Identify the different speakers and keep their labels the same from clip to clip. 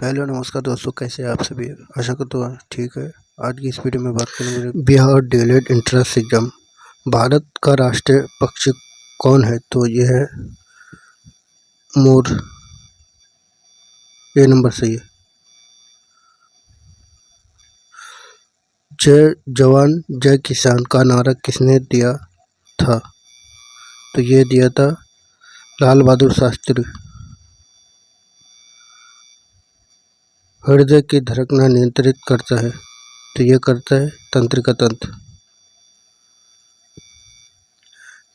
Speaker 1: Hello नमस्कार दोस्तों, कैसे हैं आप सभी। आशा करता हूँ ठीक है। आज की इस वीडियो में बात करेंगे Bihar DElEd entrance exam. Bharat का राष्ट्रीय पक्षी कौन है? तो ये है मोर। ये नंबर सही है। जय जवान जय किसान का नारा किसने दिया था? तो ये दिया था लाल बहादुर शास्त्री। हृदय की धड़कन नियंत्रित करता है, तो ये करता है तंत्रिका तंत्र।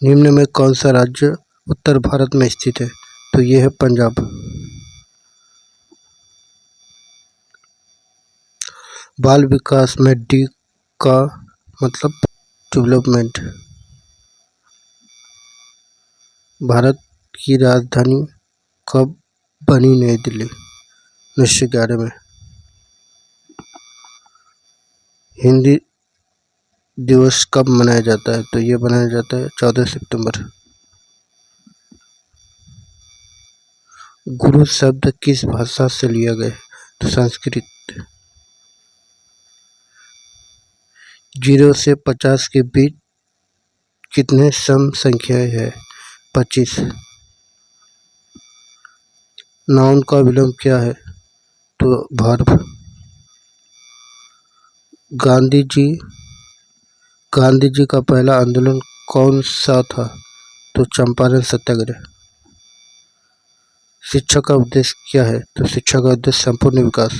Speaker 1: निम्न में कौन सा राज्य उत्तर भारत में स्थित है? तो ये है पंजाब। बाल विकास में डी का मतलब डेवलपमेंट। भारत की राजधानी कब बनी? नई दिल्ली 1911 में। हिंदी दिवस कब मनाया जाता है? तो ये मनाया जाता है 14 सितंबर। गुरु शब्द किस भाषा से लिया गया है? तो संस्कृत। 0 से 50 के बीच कितने सम संख्याएं हैं? 25। नाउन का विलोम क्या है? तो वर्ब। गांधी जी का पहला आंदोलन कौन सा था? तो चंपारण सत्याग्रह। शिक्षा का उद्देश्य क्या है? तो शिक्षा का उद्देश्य संपूर्ण विकास।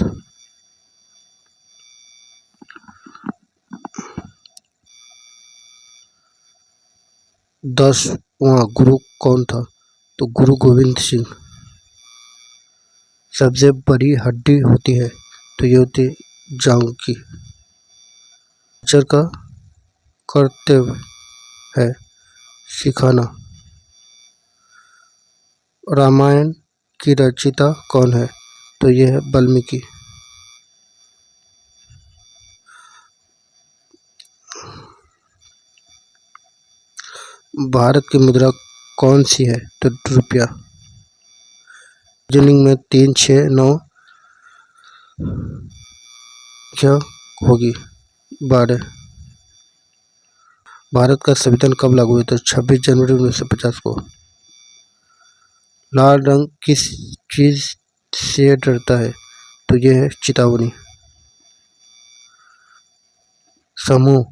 Speaker 1: दसवां गुरु कौन था? तो गुरु गोविंद सिंह। सबसे बड़ी हड्डी होती है? तो ये होती है जांघ की। टीचर का कर्तव्य है सिखाना। रामायण की रचयिता कौन है? तो ये है वाल्मीकि। भारत की मुद्रा कौन सी है? तो रुपया। रीजनिंग में 3, 6, 9 क्या होगी? 12। भारत का संविधान कब लागू हुआ? तो 26 जनवरी 1950 को। लाल रंग किस चीज से डरता है? तो यह है चेतावनी। समूह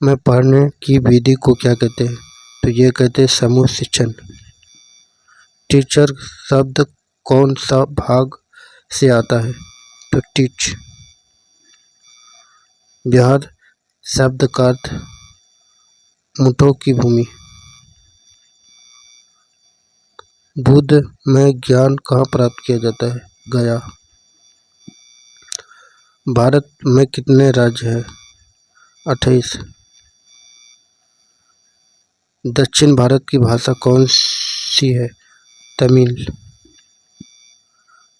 Speaker 1: में पढ़ने की विधि को क्या कहते हैं? तो ये कहते हैं समूह शिक्षण। टीचर शब्द कौन सा भाग से आता है? तो टीच। बिहार शब्द का अर्थ ऊंटों की भूमि। बुद्ध में ज्ञान कहाँ प्राप्त किया जाता है? गया। भारत में कितने राज्य हैं? 28। दक्षिण भारत की भाषा कौन सी है? तमिल।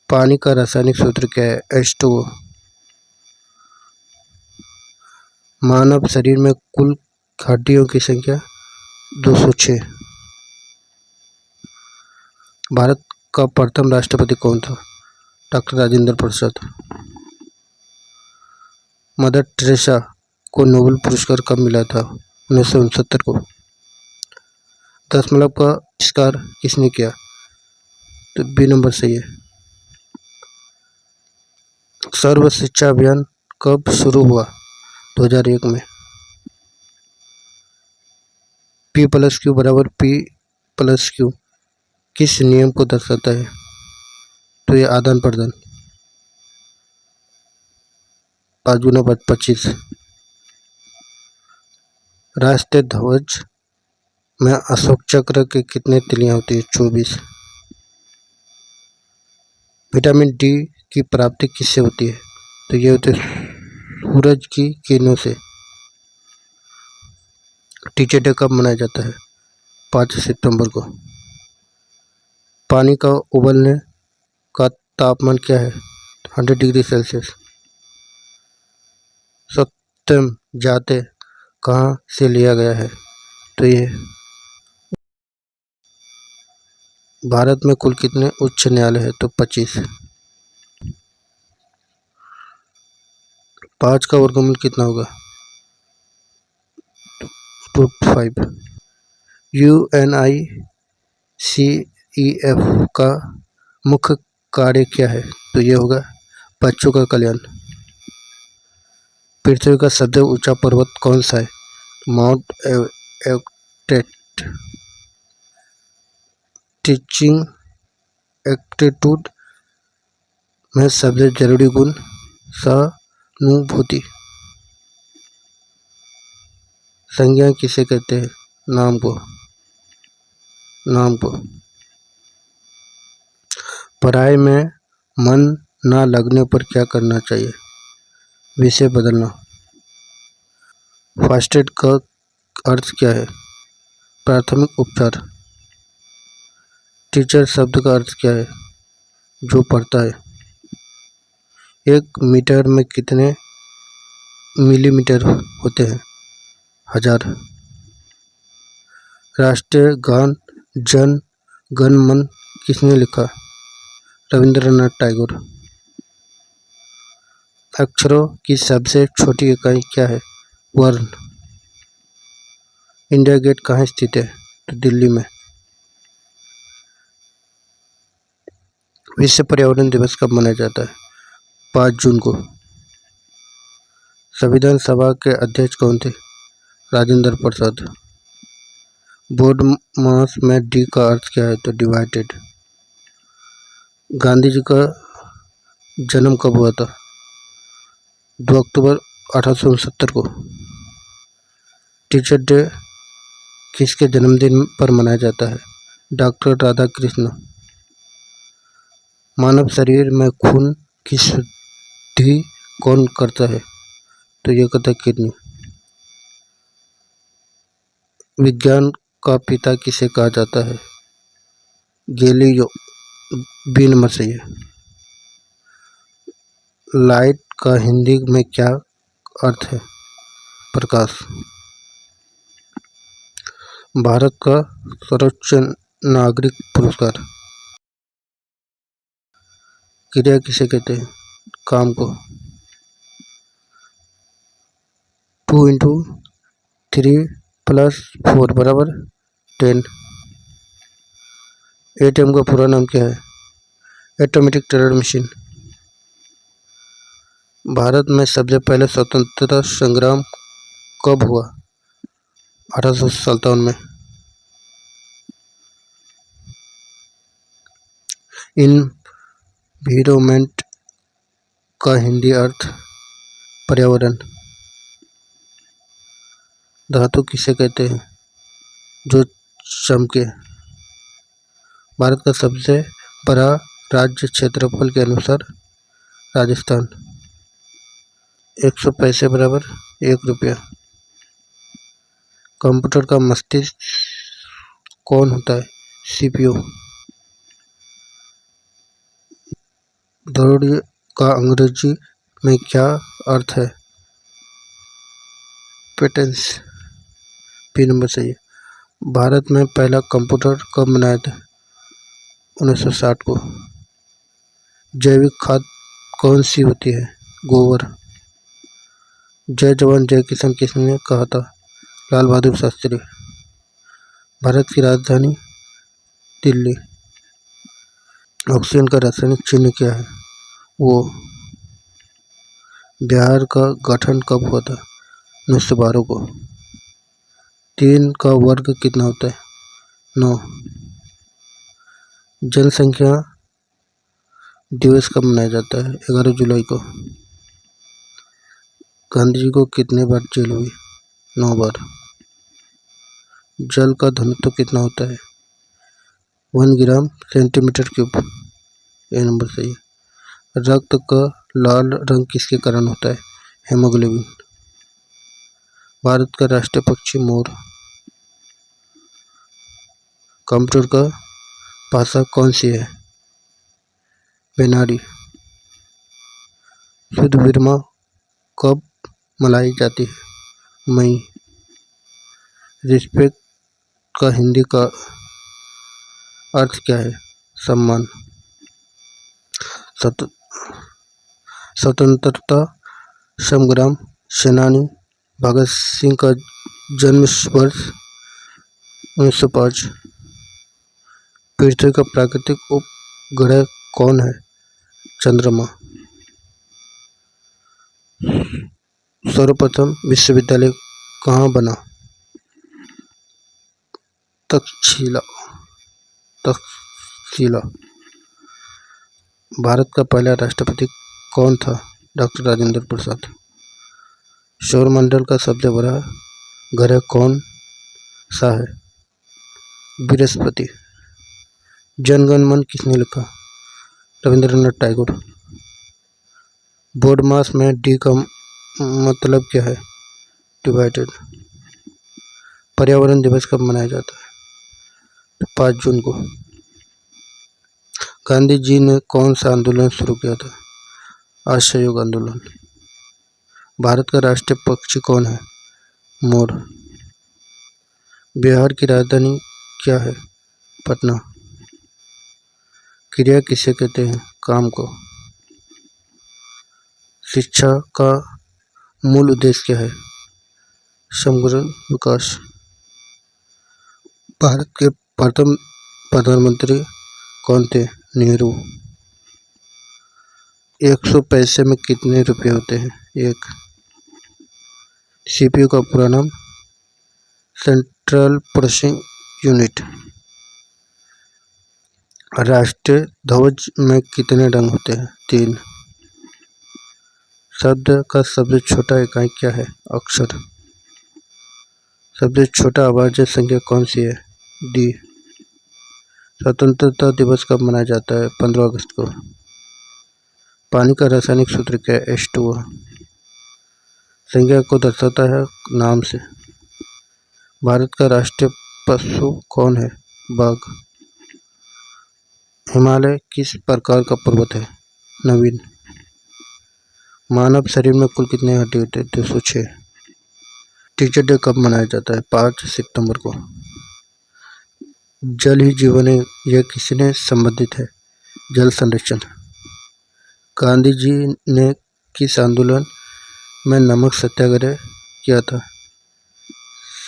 Speaker 1: पानी का रासायनिक सूत्र क्या है? H2O। मानव शरीर में कुल हड्डियों की संख्या 206। भारत का प्रथम राष्ट्रपति कौन था? Doctor Rajendra Prasad. Mother Teresa को नोबेल पुरस्कार कब मिला था? 1969 को। दशमलव का आविष्कार किसने किया? तो बी नंबर सही है। सर्व शिक्षा अभियान कब शुरू हुआ? 2001 में। P+Q बराबर P+Q किस नियम को दर्शाता है? तो ये आदान प्रदान। 5×5 = 25। राष्ट्रीय ध्वज में अशोक चक्र के कितने तिलियां होती है? 24। विटामिन डी की प्राप्ति किससे होती है? तो ये होती है सूरज की किरणों से। टीचर डे कब मनाया जाता है? 5 सितंबर को। पानी का उबलने का तापमान क्या है? 100 डिग्री सेल्सियस। सत्यम जाते कहाँ से लिया गया है? तो ये भारत में कुल कितने उच्च न्यायालय है? तो 25। 5 का वर्गमूल कितना होगा? √5। UNICEF का मुख्य कार्य क्या है? तो ये होगा बच्चों का कल्याण। पृथ्वी का सबसे ऊंचा पर्वत कौन सा है? Mount Everest. टीचिंग एप्टीट्यूड में सबसे जरूरी गुण सहानुभूति। संज्ञा किसे कहते हैं? नाम को। पढ़ाई में मन ना लगने पर क्या करना चाहिए? विषय बदलना। फर्स्ट एड का अर्थ क्या है? प्राथमिक उपचार। टीचर शब्द का अर्थ क्या है? जो पढ़ता है। 1 मीटर में कितने मिलीमीटर होते हैं? 1000। राष्ट्रीय गान जन गण मन किसने लिखा? रविंद्रनाथ टैगोर। अक्षरों की सबसे छोटी इकाई क्या है? वर्ण। इंडिया गेट कहाँ स्थित है? तो दिल्ली में। विश्व पर्यावरण दिवस कब मनाया जाता है? 5 जून को। संविधान सभा के अध्यक्ष कौन थे? राजेंद्र प्रसाद। बोर्ड मास में डी का अर्थ क्या है? तो डिवाइडेड। गांधी जी का जन्म कब हुआ था? 2 अक्टूबर 1869 को। टीचर डे किसके जन्मदिन पर मनाया जाता है? डॉक्टर राधाकृष्ण। मानव शरीर में खून की शुद्धि कौन करता है? तो ये करता है किडनी। विज्ञान का पिता किसे कहा जाता है? गैलीलियो। बी नंबर सही है। लाइट का हिंदी में क्या अर्थ है? प्रकाश। भारत का सर्वोच्च नागरिक पुरस्कार क्रिया किसे कहते हैं? काम को। 2 × 3 + 4 = 10। ATM का पूरा नाम क्या है? Automatic teller machine. भारत में सबसे पहले स्वतंत्रता संग्राम कब हुआ? 1857 में। इन्वायरमेंट का हिंदी अर्थ पर्यावरण। धातु किसे कहते हैं? जो चमके। भारत का सबसे बड़ा राज्य क्षेत्रफल के अनुसार राजस्थान। 100 पैसे बराबर 1 रुपया। कंप्यूटर का मस्तिष्क कौन होता है? CPU। दौड़ का अंग्रेजी में क्या अर्थ है? पेटेंस। बी नंबर सही है। भारत में पहला कंप्यूटर कब बनाया था? 1960 को। जैविक खाद कौन सी होती है? गोबर। जय जवान जय किसान किसने कहा था? लाल बहादुर शास्त्री। भारत की राजधानी दिल्ली। ऑक्सीजन का रासायनिक चिन्ह क्या है? वो। बिहार का गठन कब हुआ था? 1912 को। 3 का वर्ग कितना होता है? 9। जनसंख्या दिवस कब मनाया जाता है? 11 जुलाई को। गांधी जी को कितने बार जेल हुई? 9 बार। जल का घनत्व कितना होता है? 1 ग्राम सेंटीमीटर क्यूब। ए नंबर सही है। रक्त का लाल रंग किसके कारण होता है? हेमोग्लोबिन। भारत का राष्ट्रीय पक्षी मोर। कंप्यूटर का भाषा कौन सी है? बेनारी। शुद्ध विरमा कब मनाई जाती है? मई। रिस्पेक्ट का हिंदी का अर्थ क्या है? सम्मान। स्वतंत्रता संग्राम सेनानी भगत सिंह का जन्म वर्ष 1905। पृथ्वी का प्राकृतिक उपग्रह कौन है? चंद्रमा। सर्वप्रथम विश्वविद्यालय कहाँ बना? तक्षशिला। भारत का पहला राष्ट्रपति कौन था? डॉक्टर राजेंद्र प्रसाद। सौरमंडल का सबसे बड़ा ग्रह कौन सा है? बृहस्पति। जनगण मन किसने लिखा? रविंद्रनाथ टैगोर। बोर्ड मास में डी का मतलब क्या है? डिवाइडेड। पर्यावरण दिवस कब मनाया जाता है? 5 जून को। गांधी जी ने कौन सा आंदोलन शुरू किया था? असहयोग आंदोलन। भारत का राष्ट्रीय पक्षी कौन है? मोर। बिहार की राजधानी क्या है? पटना। क्रिया किसे कहते हैं? काम को। शिक्षा का मूल उद्देश्य क्या है? समग्र विकास। भारत के प्रथम प्रधानमंत्री कौन थे? नेहरू। 100 पैसे में कितने रुपए होते हैं? 1। सीपीयू का पूरा नाम? Central processing unit. राष्ट्रीय ध्वज में कितने रंग होते हैं? 3। शब्द का सबसे छोटा इकाई क्या है? अक्षर। सबसे छोटा अभाज्य संख्या कौन सी है? डी। स्वतंत्रता दिवस कब मनाया जाता है? 15 अगस्त को। पानी का रासायनिक सूत्र क्या है? H2O। संख्या को दर्शाता है नाम से। भारत का राष्ट्रीय पशु कौन है? बाघ। हिमालय किस प्रकार का पर्वत है? नवीन। मानव शरीर में कुल कितने हड्डी होते हैं? 206। टीचर डे कब मनाया जाता है? 5 सितंबर को। जल ही जीवन है, यह किसने संबंधित है? जल संरक्षण। गांधी जी ने किस आंदोलन में नमक सत्याग्रह किया था?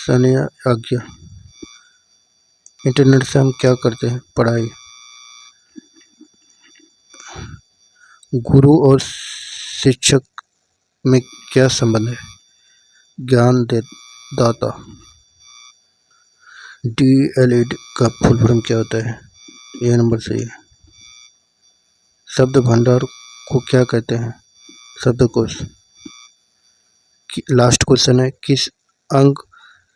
Speaker 1: सन्या आज्ञा। इंटरनेट से हम क्या करते हैं? पढ़ाई। गुरु और शिक्षक में क्या संबंध है? ज्ञान दाता। DLED का फुल फॉर्म क्या होता है? यह नंबर सही है। शब्द भंडार को क्या कहते हैं? शब्दकोश। लास्ट क्वेश्चन है, किस अंग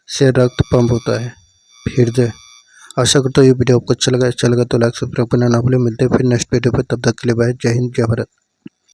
Speaker 1: से रक्त पंप होता है? हृदय। आशा करता हूँ ये वीडियो आपको अच्छा लगा तो लाइक सब्सक्राइब करना ना भूलें। मिलते हैं फिर नेक्स्ट वीडियो पर, तब तक के लिए बाय। जय हिंद, जय भारत।